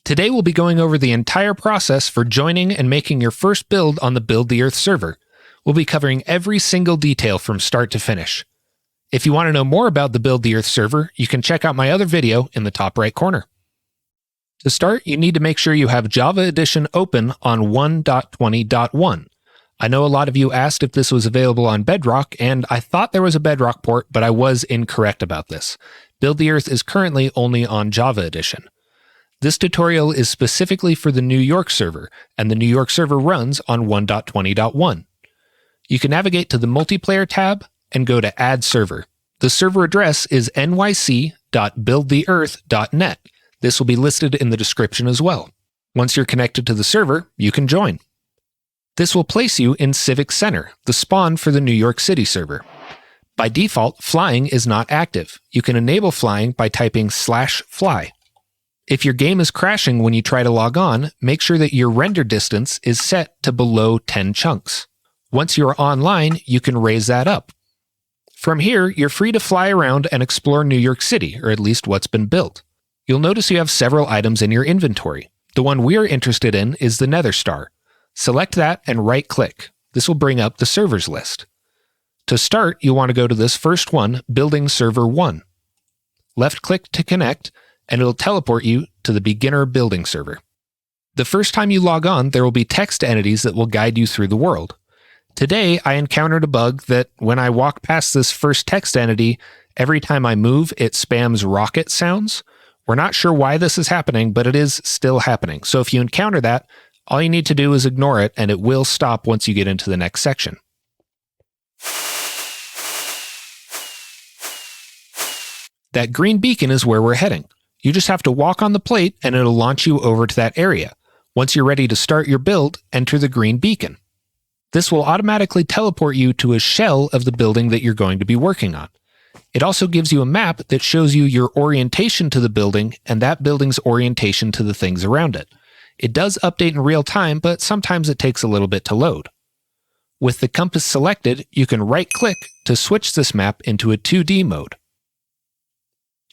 Today we'll be going over the entire process for joining and making your first build on the Build the Earth server. We'll be covering every single detail from start to finish. If you want to know more about the Build the Earth server, you can check out my other video in the top right corner. To start, you need to make sure you have Java Edition open on 1.20.1. I know a lot of you asked if this was available on Bedrock, and I thought there was a Bedrock port, but I was incorrect about this. Build the Earth is currently only on Java Edition. This tutorial is specifically for the New York server, and the New York server runs on 1.20.1. You can navigate to the Multiplayer tab and go to Add Server. The server address is nyc.buildtheearth.net. This will be listed in the description as well. Once you're connected to the server, you can join. This will place you in Civic Center, the spawn for the New York City server. By default, flying is not active. You can enable flying by typing /fly. If your game is crashing when you try to log on, make sure that your render distance is set to below 10 chunks. Once you're online, you can raise that up. From here, you're free to fly around and explore New York City, or at least what's been built. You'll notice you have several items in your inventory. The one we're interested in is the Nether Star. Select that and right-click. This will bring up the servers list. To start, you'll want to go to this first one, Building Server 1. Left-click to connect, and it'll teleport you to the beginner building server. The first time you log on, there will be text entities that will guide you through the world. Today, I encountered a bug that when I walk past this first text entity, every time I move, it spams rocket sounds. We're not sure why this is happening, but it is still happening. So if you encounter that, all you need to do is ignore it, and it will stop once you get into the next section. That green beacon is where we're heading. You just have to walk on the plate, and it'll launch you over to that area. Once you're ready to start your build, enter the green beacon. This will automatically teleport you to a shell of the building that you're going to be working on. It also gives you a map that shows you your orientation to the building and that building's orientation to the things around it. It does update in real time, but sometimes it takes a little bit to load. With the compass selected, you can right-click to switch this map into a 2D mode.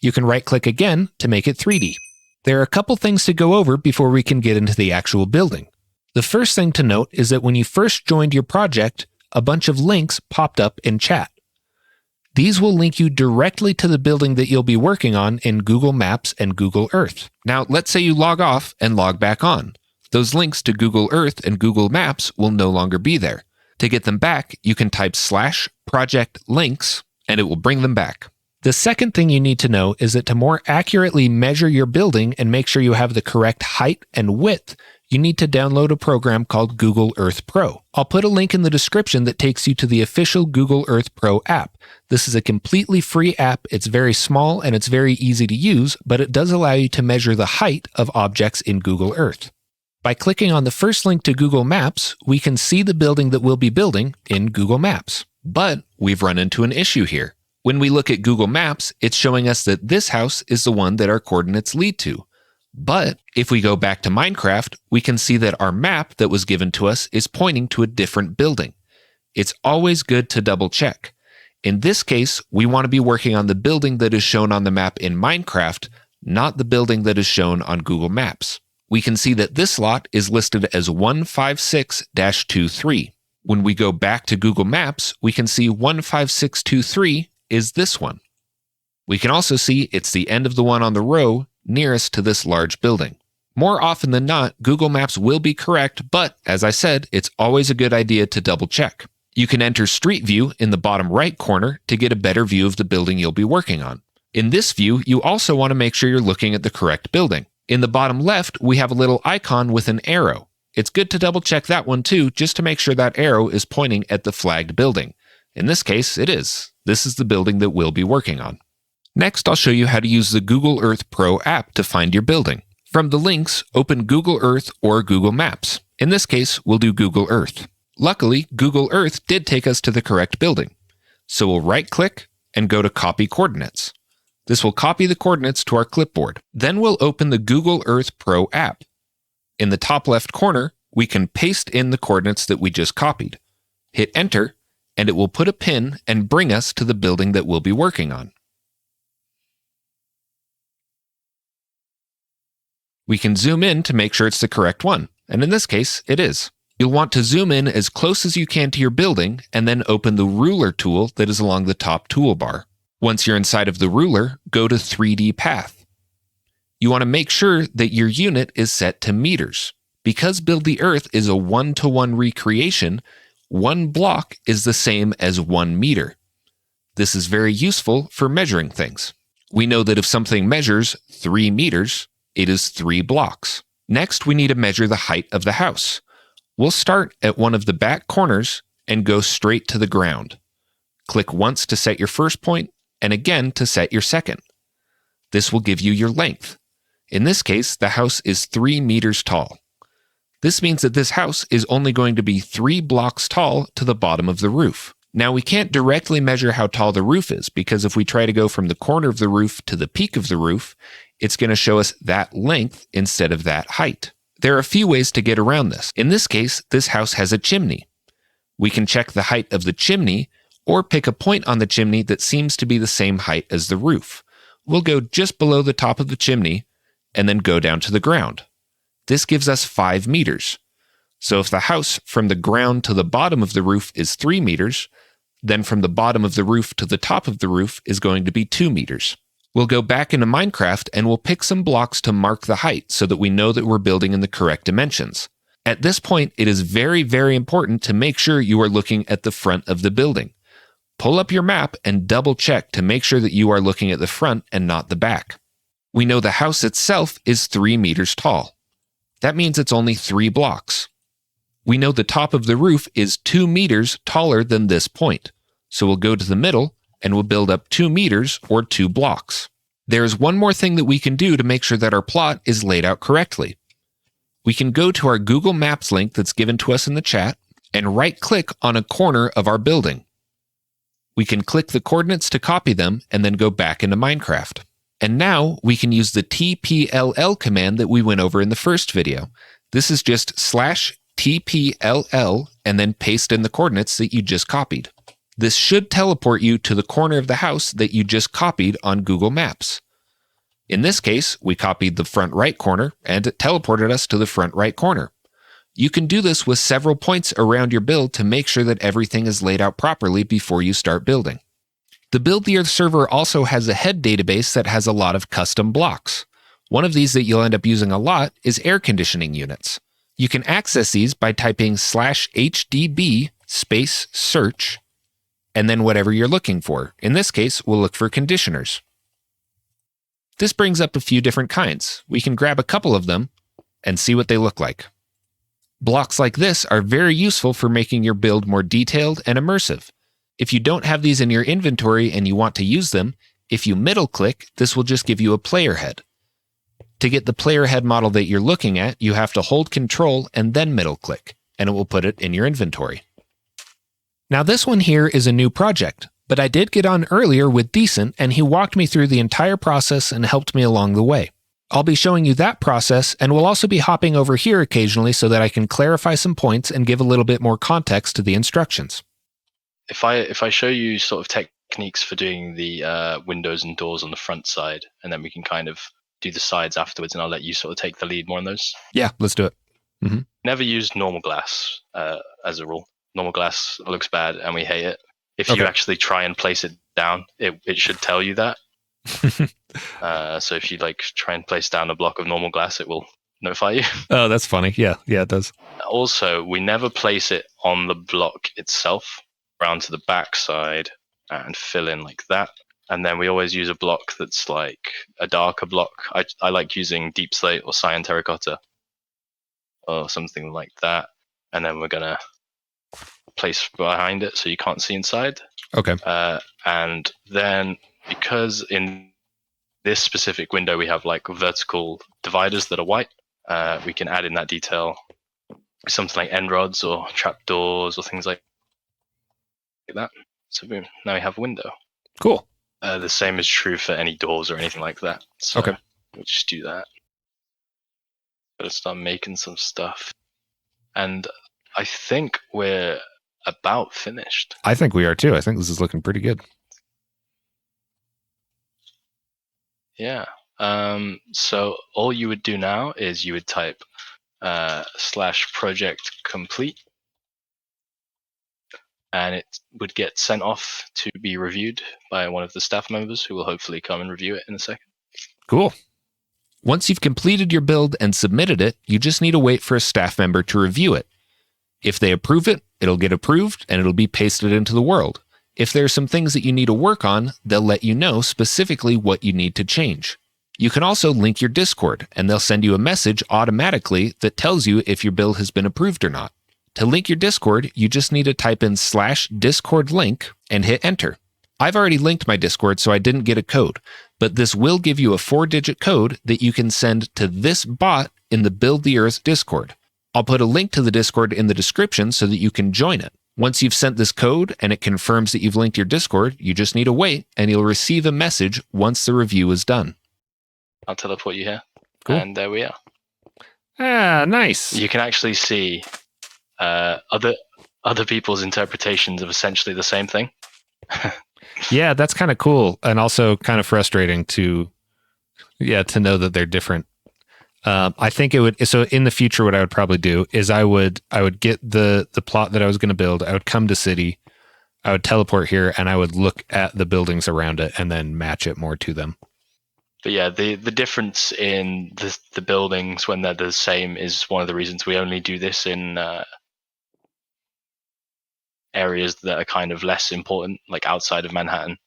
You can right-click again to make it 3D. There are a couple things to go over before we can get into the actual building. The first thing to note is that when you first joined your project, a bunch of links popped up in chat. These will link you directly to the building that you'll be working on in Google Maps and Google Earth. Now, let's say you log off and log back on. Those links to Google Earth and Google Maps will no longer be there. To get them back, you can type /project_links and it will bring them back. The second thing you need to know is that to more accurately measure your building and make sure you have the correct height and width, you need to download a program called Google Earth Pro. I'll put a link in the description that takes you to the official Google Earth Pro app. This is a completely free app. It's very small and it's very easy to use, but it does allow you to measure the height of objects in Google Earth. By clicking on the first link to Google Maps, we can see the building that we'll be building in Google Maps. But we've run into an issue here. When we look at Google Maps, it's showing us that this house is the one that our coordinates lead to. But if we go back to Minecraft, we can see that our map that was given to us is pointing to a different building. It's always good to double check. In this case, we want to be working on the building that is shown on the map in Minecraft, not the building that is shown on Google Maps. We can see that this lot is listed as 156-23. When we go back to Google Maps, we can see 15623 is this one. We can also see it's the end of the one on the row nearest to this large building. More often than not, Google Maps will be correct, but as I said, it's always a good idea to double check. You can enter Street View in the bottom right corner to get a better view of the building you'll be working on. In this view, you also want to make sure you're looking at the correct building. In the bottom left, we have a little icon with an arrow. It's good to double check that one too, just to make sure that arrow is pointing at the flagged building. In this case, it is. This is the building that we'll be working on. Next, I'll show you how to use the Google Earth Pro app to find your building. From the links, open Google Earth or Google Maps. In this case, we'll do Google Earth. Luckily, Google Earth did take us to the correct building. So we'll right-click and go to Copy Coordinates. This will copy the coordinates to our clipboard. Then we'll open the Google Earth Pro app. In the top left corner, we can paste in the coordinates that we just copied. Hit Enter, and it will put a pin and bring us to the building that we'll be working on. We can zoom in to make sure it's the correct one, and in this case, it is. You'll want to zoom in as close as you can to your building and then open the ruler tool that is along the top toolbar. Once you're inside of the ruler, go to 3D Path. You want to make sure that your unit is set to meters. Because Build the Earth is a one-to-one recreation, 1 block is the same as 1 meter. This is very useful for measuring things. We know that if something measures 3 meters, it is 3 blocks. Next, we need to measure the height of the house. We'll start at one of the back corners and go straight to the ground. Click once to set your first point, and again to set your second. This will give you your length. In this case, the house is 3 meters tall. This means that this house is only going to be 3 blocks tall to the bottom of the roof. Now, we can't directly measure how tall the roof is, because if we try to go from the corner of the roof to the peak of the roof, it's going to show us that length instead of that height. There are a few ways to get around this. In this case, this house has a chimney. We can check the height of the chimney or pick a point on the chimney that seems to be the same height as the roof. We'll go just below the top of the chimney and then go down to the ground. This gives us 5 meters. So if the house from the ground to the bottom of the roof is 3 meters, then from the bottom of the roof to the top of the roof is going to be 2 meters. We'll go back into Minecraft and we'll pick some blocks to mark the height so that we know that we're building in the correct dimensions. At this point, it is very, very important to make sure you are looking at the front of the building. Pull up your map and double check to make sure that you are looking at the front and not the back. We know the house itself is 3 meters tall. That means it's only 3 blocks. We know the top of the roof is 2 meters taller than this point. So we'll go to the middle and we'll build up 2 meters or 2 blocks. There's one more thing that we can do to make sure that our plot is laid out correctly. We can go to our Google Maps link that's given to us in the chat and right-click on a corner of our building. We can click the coordinates to copy them and then go back into Minecraft. And now we can use the TPLL command that we went over in the first video. This is just /TPLL and then paste in the coordinates that you just copied. This should teleport you to the corner of the house that you just copied on Google Maps. In this case, we copied the front right corner and it teleported us to the front right corner. You can do this with several points around your build to make sure that everything is laid out properly before you start building. The Build the Earth server also has a head database that has a lot of custom blocks. One of these that you'll end up using a lot is air conditioning units. You can access these by typing /HDB /search and then whatever you're looking for. In this case, we'll look for conditioners. This brings up a few different kinds. We can grab a couple of them and see what they look like. Blocks like this are very useful for making your build more detailed and immersive. If you don't have these in your inventory and you want to use them, if you middle click, this will just give you a player head. To get the player head model that you're looking at, you have to hold Control and then middle click, and it will put it in your inventory. Now this one here is a new project, but I did get on earlier with Decent and he walked me through the entire process and helped me along the way. I'll be showing you that process and we'll also be hopping over here occasionally so that I can clarify some points and give a little bit more context to the instructions. If I show you sort of techniques for doing the windows and doors on the front side, and then we can kind of do the sides afterwards, and I'll let you sort of take the lead more on those. Yeah, let's do it. Mm-hmm. Never use normal glass as a rule. Normal glass looks bad and we hate it. If you actually try and place it down, it should tell you that. So if you try and place down a block of normal glass, it will notify you. Oh, that's funny. Yeah, it does. Also, we never place it on the block itself, around to the back side and fill in like that. And then we always use a block that's like a darker block. I like using deep slate or cyan terracotta or something like that. And then we're going to place behind it so you can't see inside. Okay. And then because in this specific window we have like vertical dividers that are white, we can add in that detail, something like end rods or trapdoors or things like that. So boom, now we have a window. Cool. The same is true for any doors or anything like that. So okay. We'll just do that. Gotta start making some stuff. And I think we're about finished. I think we are too. I think this is looking pretty good. Yeah. So all you would do now is you would type /project complete, and it would get sent off to be reviewed by one of the staff members who will hopefully come and review it in a second. Cool. Once you've completed your build and submitted it, you just need to wait for a staff member to review it. If they approve it, it'll get approved and it'll be pasted into the world. If there's some things that you need to work on, they'll let you know specifically what you need to change. You can also link your Discord, and they'll send you a message automatically that tells you if your build has been approved or not. To link your Discord, you just need to type in /Discord link and hit enter. I've already linked my Discord, so I didn't get a code, but this will give you a 4-digit code that you can send to this bot in the Build the Earth Discord. I'll put a link to the Discord in the description so that you can join it. Once you've sent this code and it confirms that you've linked your Discord, you just need to wait and you'll receive a message once the review is done. I'll teleport you here. Cool. And there we are. Ah, nice. You can actually see other people's interpretations of essentially the same thing. Yeah, that's kind of cool, and also kind of frustrating to know that they're different. I think it would. So in the future, what I would probably do is I would get the plot that I was going to build. I would come to city, I would teleport here, and I would look at the buildings around it and then match it more to them. But yeah, the difference in the buildings when they're the same is one of the reasons we only do this in areas that are kind of less important, like outside of Manhattan,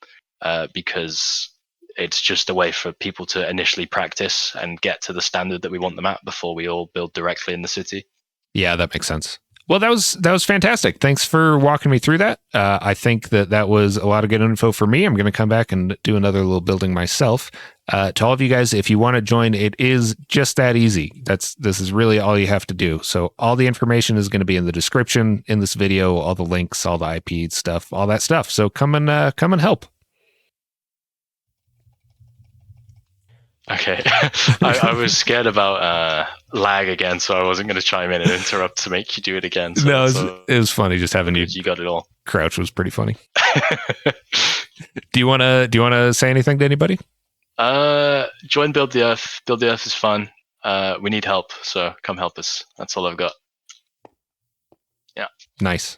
because it's just a way for people to initially practice and get to the standard that we want them at before we all build directly in the city. Yeah, that makes sense. Well, that was fantastic. Thanks for walking me through that. I think that was a lot of good info for me. I'm going to come back and do another little building myself. To all of you guys, if you want to join, it is just that easy. This is really all you have to do. So all the information is going to be in the description in this video, all the links, all the IP stuff, all that stuff. So come and help. Okay. I was scared about lag again, so I wasn't going to chime in and interrupt to make you do it again. So, No, it was funny just having you. You got it all. Crouch was pretty funny. Do you want to say anything to anybody? Join Build the Earth. Build the Earth is fun. We need help, so come help us. That's all I've got. Yeah. Nice.